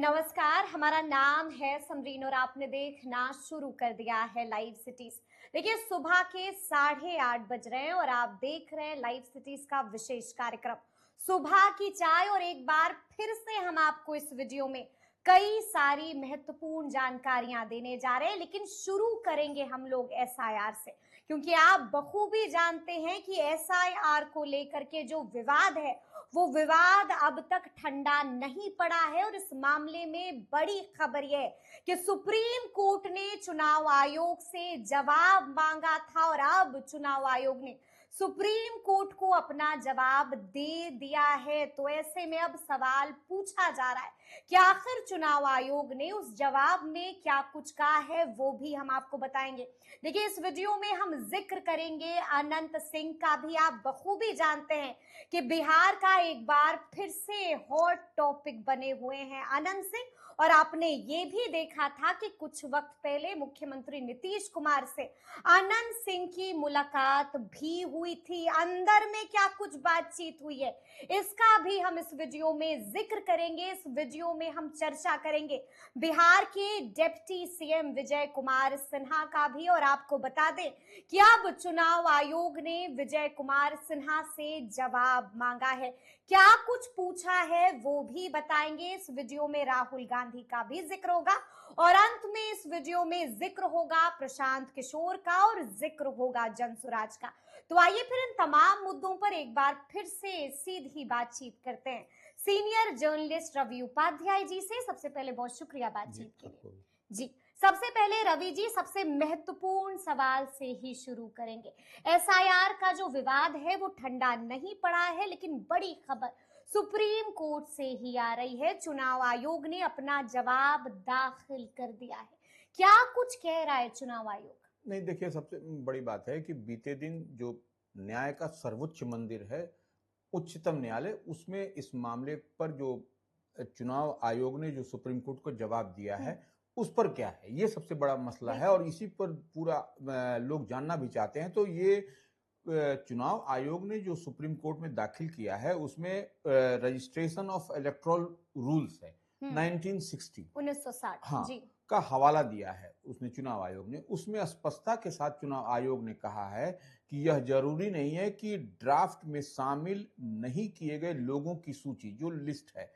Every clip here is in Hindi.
नमस्कार, हमारा नाम है समरीन और आपने देखना शुरू कर दिया है लाइव सिटीज। देखिए, सुबह के 8:30 बज रहे हैं और आप देख रहे हैं लाइव सिटीज का विशेष कार्यक्रम सुबह की चाय। और एक बार फिर से हम आपको इस वीडियो में कई सारी महत्वपूर्ण जानकारियां देने जा रहे हैं, लेकिन शुरू करेंगे हम लोग एसआईआर से, क्योंकि आप बखूबी जानते हैं कि एसआईआर को लेकर के जो विवाद है वो विवाद अब तक ठंडा नहीं पड़ा है। और इस मामले में बड़ी खबर यह है कि सुप्रीम कोर्ट ने चुनाव आयोग से जवाब मांगा था और अब चुनाव आयोग ने सुप्रीम कोर्ट को अपना जवाब दे दिया है। तो ऐसे में अब सवाल पूछा जा रहा है कि आखिर चुनाव आयोग ने उस जवाब में क्या कुछ कहा है, वो भी हम आपको बताएंगे। देखिए, इस वीडियो में हम जिक्र करेंगे अनंत सिंह का भी। आप बखूबी जानते हैं कि बिहार का एक बार फिर से हॉट टॉपिक बने हुए हैं अनंत सिंह। और आपने ये भी देखा था कि कुछ वक्त पहले मुख्यमंत्री नीतीश कुमार से अनंत सिंह की मुलाकात भी हुई थी। अंदर में क्या कुछ बातचीत हुई है, इसका भी हम इस वीडियो में जिक्र करेंगे। इस वीडियो में हम चर्चा करेंगे बिहार के डिप्टी सीएम विजय कुमार सिन्हा का भी। और आपको बता दें कि अब चुनाव आयोग ने विजय कुमार सिन्हा से जवाब मांगा है। क्या कुछ पूछा है वो भी बताएंगे। इस वीडियो में राहुल गांधी का भी जिक्र होगा और अंत में इस वीडियो में जिक्र होगा प्रशांत किशोर का और जिक्र होगा जनसुराज का। तो आइए फिर इन तमाम मुद्दों पर एक बार फिर से सीधी बातचीत करते हैं सीनियर जर्नलिस्ट रवि उपाध्याय जी से। सबसे पहले बहुत शुक्रिया बातचीत के लिए जी। सबसे पहले रवि जी, सबसे महत्वपूर्ण सवाल से ही शुरू करेंगे। एसआईआर का जो विवाद है वो ठंडा नहीं पड़ा है, लेकिन बड़ी खबर सुप्रीम कोर्ट से ही आ रही है। चुनाव आयोग ने अपना जवाब दाखिल कर दिया है। क्या कुछ कह रहा है चुनाव आयोग? नहीं, देखिए, सबसे बड़ी बात है कि बीते दिन जो न्याय का सर्वोच्च मंदिर है, उच्चतम न्यायालय, उसमें इस मामले पर जो चुनाव आयोग ने जो सुप्रीम कोर्ट को जवाब दिया है उस पर क्या है, ये सबसे बड़ा मसला है और इसी पर पूरा लोग जानना भी चाहते हैं। तो ये चुनाव आयोग ने जो सुप्रीम कोर्ट में दाखिल किया है उसमें रजिस्ट्रेशन ऑफ इलेक्टोरल रूल्स है 1960 हाँ जी। का हवाला दिया है उसने, चुनाव आयोग ने। उसमें स्पष्टता के साथ चुनाव आयोग ने कहा है कि यह जरूरी नहीं है कि ड्राफ्ट में शामिल नहीं किए गए लोगों की सूची, जो लिस्ट है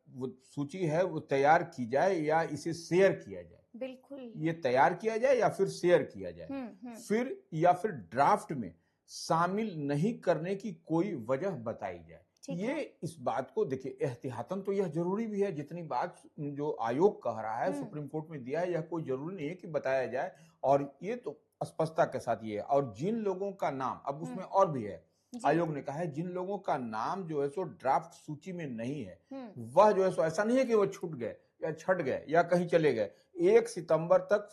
वो सूची है, वो तैयार की जाए या इसे शेयर किया जाए। बिल्कुल, ये तैयार किया जाए या फिर शेयर किया जाए। फिर या फिर ड्राफ्ट में शामिल नहीं करने की कोई वजह बताई जाए। ये इस बात को देखिए, एहतियातन तो यह जरूरी भी है। जितनी बात जो आयोग कह रहा है, सुप्रीम कोर्ट में दिया है, यह कोई जरूरी नहीं है कि बताया जाए। और ये तो स्पष्टता के साथ ये है। और जिन लोगों का नाम, अब उसमें और भी है, आयोग ने कहा है जिन लोगों का नाम जो है सो ड्राफ्ट सूची में नहीं है, वह जो है सो ऐसा नहीं है कि वह छूट गए या छट गए या कहीं चले गए। 1 सितंबर तक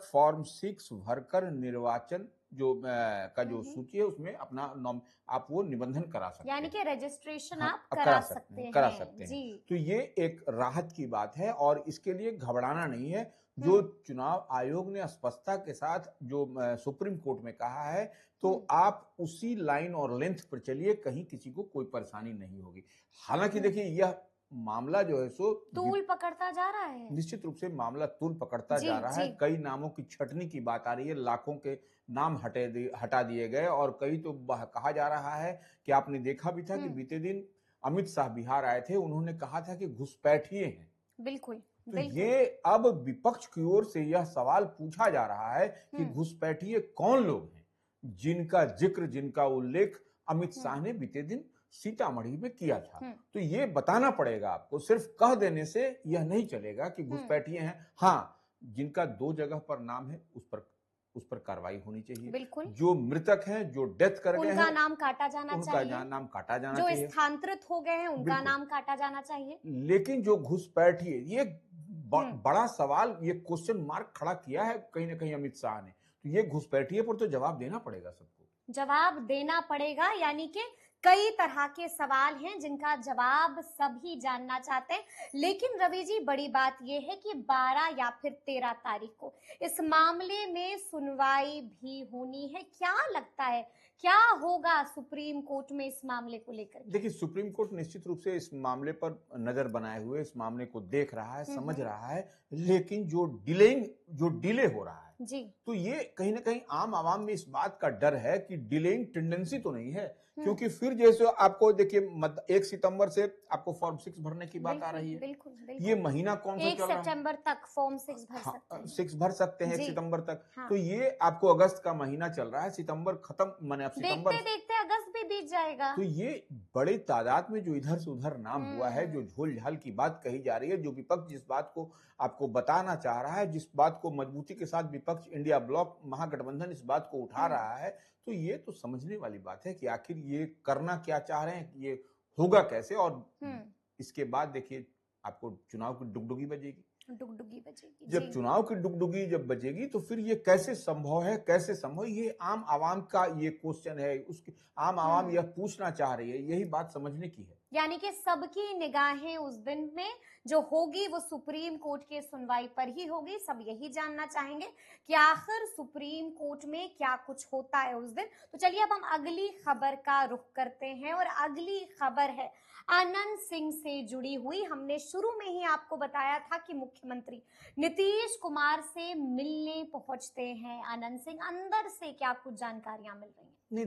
फॉर्म 6 भरकर निर्वाचन का जो सूची है उसमें अपना नाम आप वो निबंधन करा सकते हैं, यानी कि रजिस्ट्रेशन आप करा सकते हैं। जी। तो ये एक राहत की बात है और इसके लिए घबराना नहीं है। जो चुनाव आयोग ने स्पष्टता के साथ जो सुप्रीम कोर्ट में कहा है, तो आप उसी लाइन और लेंथ पर चलिए, कहीं किसी को कोई परेशानी नहीं होगी। हालांकि देखिए, यह मामला जो है सो तूल पकड़ता जा रहा है, निश्चित रूप से मामला तूल पकड़ता जा रहा है। कई नामों की छटनी की बात आ रही है, लाखों के नाम हटा दिए गए। और कई तो कहा जा रहा है कि आपने देखा भी था कि बीते दिन अमित शाह बिहार आए थे, उन्होंने कहा था कि घुसपैठिए हैं। बिल्कुल। तो ये अब विपक्ष की ओर से यह सवाल पूछा जा रहा है कि घुसपैठिए कौन लोग हैं जिनका जिक्र, जिनका उल्लेख अमित शाह ने बीते दिन सीतामढ़ी में किया था। तो ये बताना पड़ेगा आपको, सिर्फ कह देने से यह नहीं चलेगा कि घुसपैठिए हैं। हाँ, जिनका 2 जगह पर नाम है उस पर कार्रवाई होनी चाहिए। बिल्कुल। जो मृतक हैं, जो डेथ कर गए हैं, उनका नाम काटा जाना चाहिए। नाम काटा जाना जो चाहिए। स्थानांतरित हो गए हैं उनका नाम काटा जाना चाहिए। लेकिन जो घुसपैठिए, ये बड़ा सवाल, ये क्वेश्चन मार्क खड़ा किया है कहीं ना कहीं अमित शाह ने। तो ये घुसपैठिए पर तो जवाब देना पड़ेगा, सबको जवाब देना पड़ेगा। यानी कि कई तरह के सवाल हैं जिनका जवाब सभी जानना चाहते हैं, लेकिन रवि जी बड़ी बात यह है कि 12 या फिर 13 तारीख को इस मामले में सुनवाई भी होनी है। क्या लगता है क्या होगा सुप्रीम कोर्ट में इस मामले को लेकर? देखिए, सुप्रीम कोर्ट निश्चित रूप से इस मामले पर नजर बनाए हुए इस मामले को देख रहा है, समझ रहा है, लेकिन जो डिले हो रहा है जी, तो ये कहीं ना कहीं आम आवाम में इस बात का डर है कि डिलेइंग टेंडेंसी तो नहीं है, क्योंकि फिर जैसे आपको देखिए 1 सितंबर से आपको फॉर्म 6 भरने की बात आ रही है। बिल्कुल, ये महीना कौन सा 1 चल रहा है? सितंबर तक फॉर्म 6 भर हाँ, सकते हैं। 6 भर सकते हैं 1 जी, सितंबर तक। हाँ। तो ये आपको अगस्त का महीना चल रहा है, सितंबर खत्म, माने अब सितंबर देखते देखते अगस्त भी बीत जाएगा। तो ये बड़े तादाद में जो इधर से उधर नाम हुआ है, जो झोल झाल की बात कही जा रही है, जो विपक्ष जिस बात को आपको बताना चाह रहा है, जिस बात को मजबूती के साथ विपक्ष इंडिया ब्लॉक महागठबंधन इस बात को उठा रहा है, तो ये तो समझने वाली बात है कि आखिर ये करना क्या चाह रहे हैं, ये होगा कैसे। और इसके बाद देखिए आपको चुनाव की डुगडुगी बजेगी, डुगडुगी बजेगी। जब चुनाव की डुगडुगी जब बजेगी तो फिर ये कैसे संभव है, कैसे संभव, ये आम आवाम का ये क्वेश्चन है, उसके आम आवाम यह पूछना चाह रही है, यही बात समझने की है। यानी कि सबकी निगाहें उस दिन में जो होगी वो सुप्रीम कोर्ट के सुनवाई पर ही होगी। सब यही जानना चाहेंगे कि आखिर सुप्रीम कोर्ट में क्या कुछ होता है उस दिन। तो चलिए अब हम अगली खबर का रुख करते हैं और अगली खबर है अनंत सिंह से जुड़ी हुई। हमने शुरू में ही आपको बताया था कि मुख्यमंत्री नीतीश कुमार से मिलने पहुंचते हैं अनंत सिंह। अंदर से क्या कुछ जानकारियां मिल रही हैं? नहीं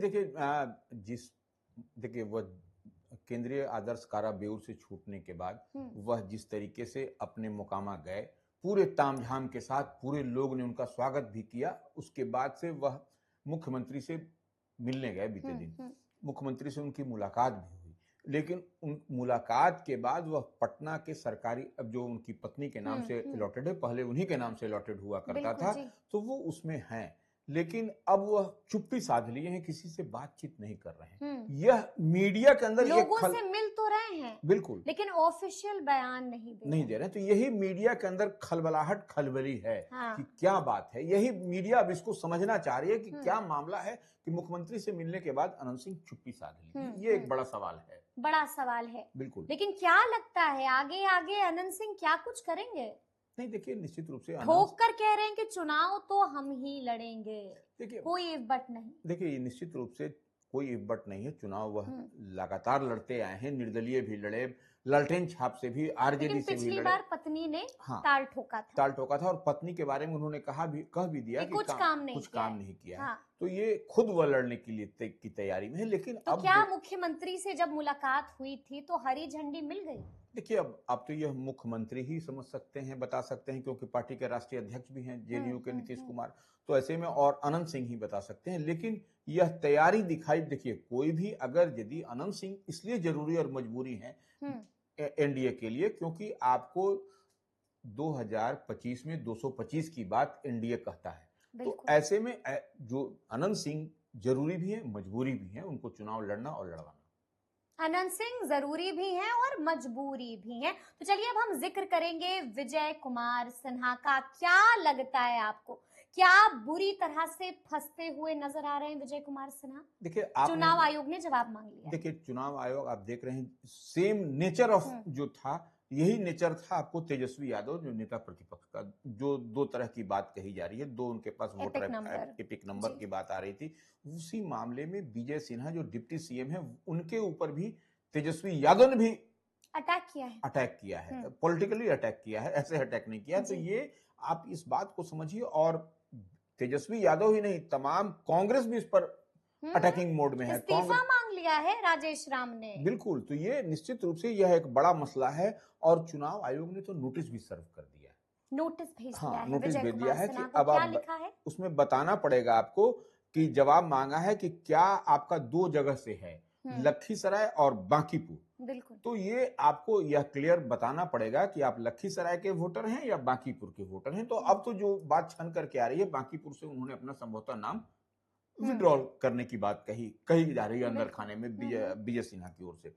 देखिए वह केंद्रीय आदर्श कारा बेऊर से छूटने के बाद वह जिस तरीके से अपने मुकामा गए, पूरे तामझाम के साथ पूरे लोग ने उनका स्वागत भी किया, उसके बाद से वह मुख्यमंत्री से मिलने गए बीते दिन। मुख्यमंत्री से उनकी मुलाकात भी हुई, लेकिन उन मुलाकात के बाद वह पटना के सरकारी, अब जो उनकी पत्नी के नाम से अलॉटेड है, पहले उन्हीं के नाम से अलॉटेड हुआ करता था, तो वो उसमें है, लेकिन अब वह चुप्पी साध लिए हैं, किसी से बातचीत नहीं कर रहे हैं। यह मीडिया के अंदर लोगों से मिल तो रहे हैं बिल्कुल, लेकिन ऑफिशियल बयान नहीं दे रहे। तो यही मीडिया के अंदर खलबलाहट खलबली है कि क्या बात है। यही मीडिया अब इसको समझना चाह रही है कि क्या मामला है कि मुख्यमंत्री से मिलने के बाद अनंत सिंह चुप्पी साध ली। ये एक बड़ा सवाल है, बड़ा सवाल है बिल्कुल। लेकिन क्या लगता है आगे आगे अनंत सिंह क्या कुछ करेंगे? नहीं, देखिए निश्चित रूप से ठोक कर कह रहे हैं कि चुनाव तो हम ही लड़ेंगे, देखिए कोई इफ बट नहीं। देखिए निश्चित रूप से कोई इफ बट नहीं है, चुनाव वह लगातार लड़ते आए हैं, निर्दलीय भी लड़े, ललटेन छाप से भी, आरजेडी से भी लड़े। पिछली बार पत्नी ने ताल ठोका था और पत्नी के बारे में उन्होंने कह भी दिया कि कुछ काम नहीं किया। तो ये खुद वह लड़ने के लिए की तैयारी में है। लेकिन तो क्या मुख्यमंत्री से जब मुलाकात हुई थी तो हरी झंडी मिल गई? देखिए अब तो यह मुख्यमंत्री ही समझ सकते हैं, बता सकते हैं, क्योंकि पार्टी के राष्ट्रीय अध्यक्ष भी हैं जेडीयू के नीतीश कुमार, तो ऐसे में और अनंत सिंह ही बता सकते हैं। लेकिन यह तैयारी दिखाई, देखिए कोई भी अगर यदि अनंत सिंह इसलिए जरूरी और मजबूरी है एनडीए के लिए, क्योंकि आपको 2025 में 225 की बात एनडीए कहता है, तो ऐसे में जो अनंत सिंह जरूरी भी है, मजबूरी भी है, उनको चुनाव लड़ना और लड़वाना। अनंत सिंह जरूरी भी हैं और मजबूरी भी हैं। तो चलिए अब हम जिक्र करेंगे विजय कुमार सिन्हा का। क्या लगता है आपको, क्या बुरी तरह से फंसते हुए नजर आ रहे हैं विजय कुमार सिन्हा? देखिए चुनाव आयोग ने जवाब मांग लिया। देखिए चुनाव आयोग आप देख रहे हैं, सेम नेचर ऑफ जो था, यही नेचर था आपको तेजस्वी यादव, जो नेता प्रतिपक्ष का, जो दो तरह की बात कही जा रही है, दो उनके पास वोटर एपिक नंबर की बात आ रही थी, उसी मामले में विजय सिन्हा जो डिप्टी सीएम है, उनके ऊपर भी तेजस्वी यादव ने भी अटैक किया है, पॉलिटिकली अटैक किया है, ऐसे अटैक नहीं किया। तो ये आप इस बात को समझिए, और तेजस्वी यादव ही नहीं, तमाम कांग्रेस भी इस पर अटैकिंग मोड में है। इस्तीफा मांग लिया है राजेश राम ने। बिल्कुल, तो ये निश्चित रूप से यह एक बड़ा मसला है, और चुनाव आयोग ने तो नोटिस भी सर्व कर दिया है, नोटिस भेज दिया है, नोटिस भेज दिया है कि अब क्या लिखा है उसमें बताना पड़ेगा आपको, कि जवाब मांगा है कि क्या आपका 2 जगह से है, लखीसराय और बांकीपुर। बिल्कुल, तो ये आपको यह क्लियर बताना पड़ेगा कि आप लखीसराय के वोटर हैं या बांकीपुर के वोटर हैं। तो अब तो जो बात छन करके आ रही है, बांकीपुर से उन्होंने अपना संभवतः नाम विड्रॉल करने की बात कही जा रही है अंदर खाने में विजय सिन्हा की ओर से।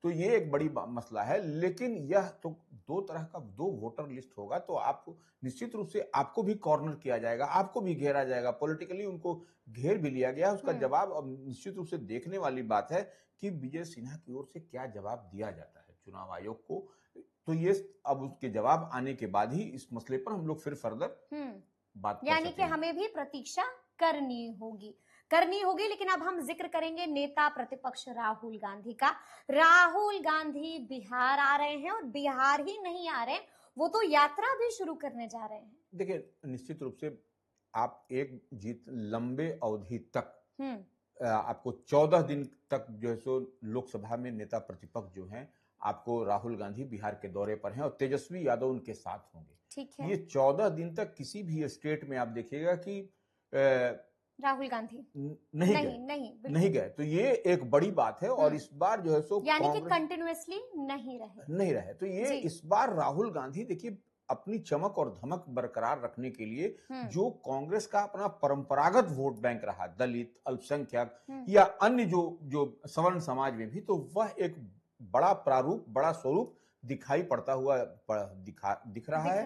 तो ये एक बड़ी मसला है। लेकिन यह तो दो तरह का दो वोटर लिस्ट होगा, तो आप निश्चित रूप से आपको भी कॉर्नर किया जाएगा, आपको भी घेरा जाएगा, पॉलिटिकली उनको घेर भी लिया गया। उसका जवाब अब निश्चित रूप से देखने वाली बात है कि विजय सिन्हा की ओर से क्या जवाब दिया जाता है चुनाव आयोग को। तो ये अब उसके जवाब आने के बाद ही इस मसले पर हम लोग फिर फर्दर बात कर यानी कि हमें भी प्रतीक्षा करनी होगी। लेकिन अब हम जिक्र करेंगे नेता प्रतिपक्ष राहुल गांधी का। राहुल गांधी बिहार आ रहे हैं और बिहार ही नहीं आ रहे, वो तो यात्रा भी शुरू करने जा रहे हैं। देखिए, निश्चित रूप से आप एक जीत लंबे अवधि तक आपको 14 दिन तक जो है सो लोकसभा में नेता प्रतिपक्ष जो हैं, आपको राहुल गांधी बिहार के दौरे पर हैं और तेजस्वी यादव उनके साथ होंगे। ठीक है। ये 14 दिन तक किसी भी स्टेट में आप देखिएगा कि राहुल गांधी नहीं गए। तो ये एक बड़ी बात है। और इस बार जो है सो यानी कि कंटिन्यूअसली नहीं रहे। तो ये इस बार राहुल गांधी देखिए अपनी चमक और धमक बरकरार रखने के लिए जो कांग्रेस का अपना परंपरागत वोट बैंक रहा, दलित, अल्पसंख्यक या अन्य जो सवर्ण समाज में भी, तो वह एक बड़ा प्रारूप, बड़ा स्वरूप दिखाई पड़ता हुआ दिख रहा है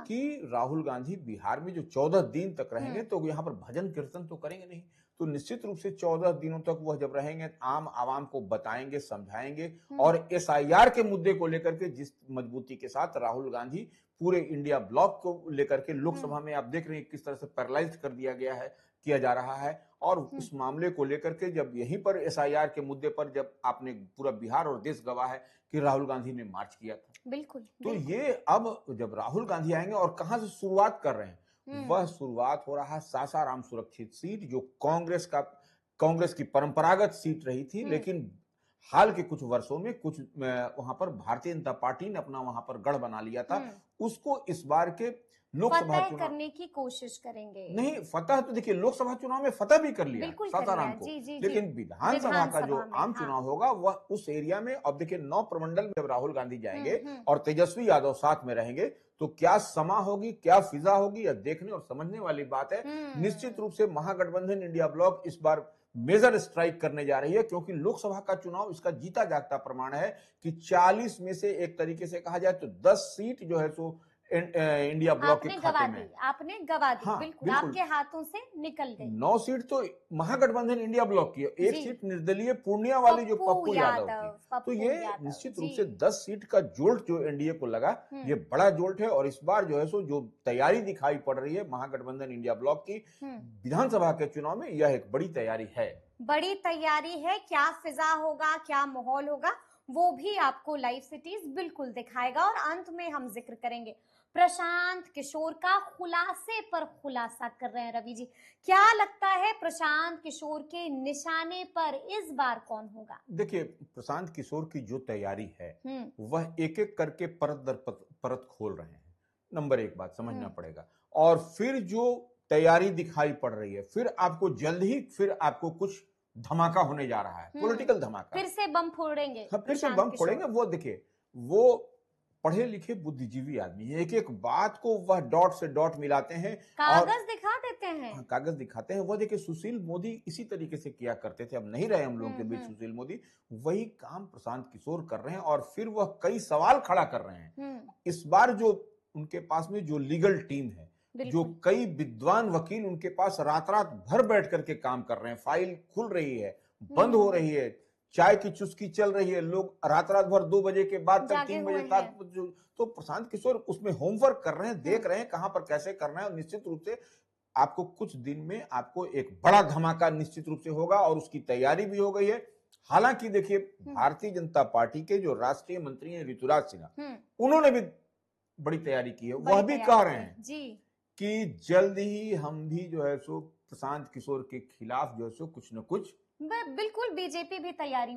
कि राहुल गांधी बिहार में जो 14 दिन तक रहेंगे तो यहाँ पर भजन कीर्तन तो करेंगे नहीं। तो निश्चित रूप से 14 दिनों तक वह जब रहेंगे आम आवाम को बताएंगे, समझाएंगे। और एसआईआर के मुद्दे को लेकर के जिस मजबूती के साथ राहुल गांधी पूरे इंडिया ब्लॉक को लेकर के लोकसभा में आप देख रहे हैं किस तरह से पैरालाइज कर दिया गया है, किया जा रहा है। और उस मामले को लेकर के जब यहीं पर एसआईआर के मुद्दे पर जब आपने पूरा बिहार और देश गवाह है कि राहुल गांधी ने मार्च किया था। बिल्कुल। तो ये अब जब राहुल गांधी आएंगे और कहां से शुरुआत कर रहे हैं, वह शुरुआत हो रहा है सासाराम सुरक्षित सीट, जो कांग्रेस की परंपरागत सीट रही थी। लेकिन हाल के कुछ वर्षों में कुछ वहां पर भारतीय जनता पार्टी ने अपना वहां पर गढ़ बना लिया था। उसको इस बार के लोकसभा चुनाव करने की कोशिश करेंगे। नहीं, फतह तो देखिए लोकसभा चुनाव में फतह भी कर लिया सासाराम को। लेकिन विधानसभा का जो आम चुनाव होगा वह उस एरिया में, अब देखिए 9 प्रमंडल में जब राहुल गांधी जाएंगे और तेजस्वी यादव साथ में रहेंगे तो क्या समा होगी, क्या फिजा होगी, यह देखने और समझने वाली बात है। निश्चित रूप से महागठबंधन इंडिया ब्लॉक इस बार मेजर स्ट्राइक करने जा रही है, क्योंकि लोकसभा का चुनाव इसका जीता जागता प्रमाण है कि 40 में से एक तरीके से कहा जाए तो 10 सीट जो है सो इंडिया ब्लॉक के खाते में आपने गवा दी। बिल्कुल आपके हाथों से निकल गई। 9 सीट तो महागठबंधन इंडिया ब्लॉक की, एक सीट निर्दलीय पूर्णिया वाली जो पप्पू यादव की। तो ये निश्चित रूप से 10 सीट का जोल्ट जो एनडीए को लगा, ये बड़ा जोल्ट है। और इस बार जो है सो जो तैयारी दिखाई पड़ रही है महागठबंधन इंडिया ब्लॉक की विधानसभा के चुनाव में, यह एक बड़ी तैयारी है। बड़ी तैयारी है। क्या फिजा होगा, क्या माहौल होगा, वो भी आपको लाइव सिटीज बिल्कुल दिखाएगा। और अंत में हम जिक्र करेंगे प्रशांत किशोर का खुलासे पर खुलासा कर रहे हैं। रवि जी, क्या लगता है प्रशांत किशोर के निशाने पर इस बार कौन होगा? देखिए, प्रशांत किशोर की जो तैयारी है वह एक एक करके परत दर परत खोल रहे हैं। नंबर एक बात समझना पड़ेगा। और फिर जो तैयारी दिखाई पड़ रही है, फिर आपको जल्द ही फिर आपको कुछ धमाका होने जा रहा है, पॉलिटिकल धमाका। फिर से बम फोड़ेंगे। फिर से बम फोड़ेंगे। वो देखिए, वो पढ़े लिखे बुद्धिजीवी आदमी है, एक एक बात को वह डॉट से डॉट मिलाते हैं, कागज दिखा देते हैं। कागज दिखाते हैं। वो देखिए सुशील मोदी इसी तरीके से किया करते थे, अब नहीं रहे हम लोगों के बीच सुशील मोदी। वही काम प्रशांत किशोर कर रहे हैं और फिर वह कई सवाल खड़ा कर रहे हैं। इस बार जो उनके पास में जो लीगल टीम है, जो कई विद्वान वकील उनके पास रात रात भर बैठ करके काम कर रहे हैं, फाइल खुल रही है, बंद हो रही है, चाय की चुस्की चल रही है, लोग रात भर 2 बजे के बाद तक 3 बजे तक। तो प्रशांत किशोर उसमें होमवर्क कर रहे हैं, देख रहे हैं कहां पर कैसे करना है। और निश्चित रूप से आपको कुछ दिन में आपको एक बड़ा धमाका निश्चित रूप से होगा और उसकी तैयारी भी हो गई है। हालांकि देखिए, भारतीय जनता पार्टी के जो राष्ट्रीय मंत्री हैं ऋतुराज सिन्हा, उन्होंने भी बड़ी तैयारी की है। वह भी कह रहे हैं कि जल्द ही हम भी जो है सो प्रशांत किशोर के खिलाफ जो है सो कुछ न कुछ, बिल्कुल बीजेपी भी तैयारी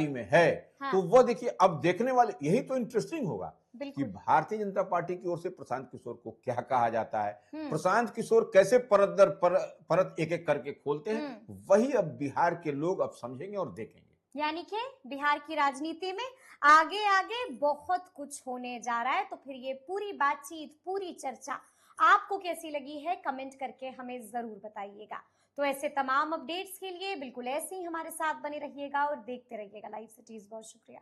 में है। हाँ। तो वो देखिए, अब देखने वाले यही तो इंटरेस्टिंग होगा कि भारतीय जनता पार्टी की ओर से प्रशांत किशोर को क्या कहा जाता है, प्रशांत किशोर कैसे परत दर परत एक एक करके खोलते हैं। वही अब बिहार के लोग अब समझेंगे और देखेंगे। यानी कि बिहार की राजनीति में आगे आगे बहुत कुछ होने जा रहा है। तो फिर ये पूरी बातचीत, पूरी चर्चा आपको कैसी लगी है, कमेंट करके हमें जरूर बताइएगा। तो ऐसे तमाम अपडेट्स के लिए बिल्कुल ऐसे ही हमारे साथ बने रहिएगा और देखते रहिएगा लाइव सिटीज। बहुत शुक्रिया।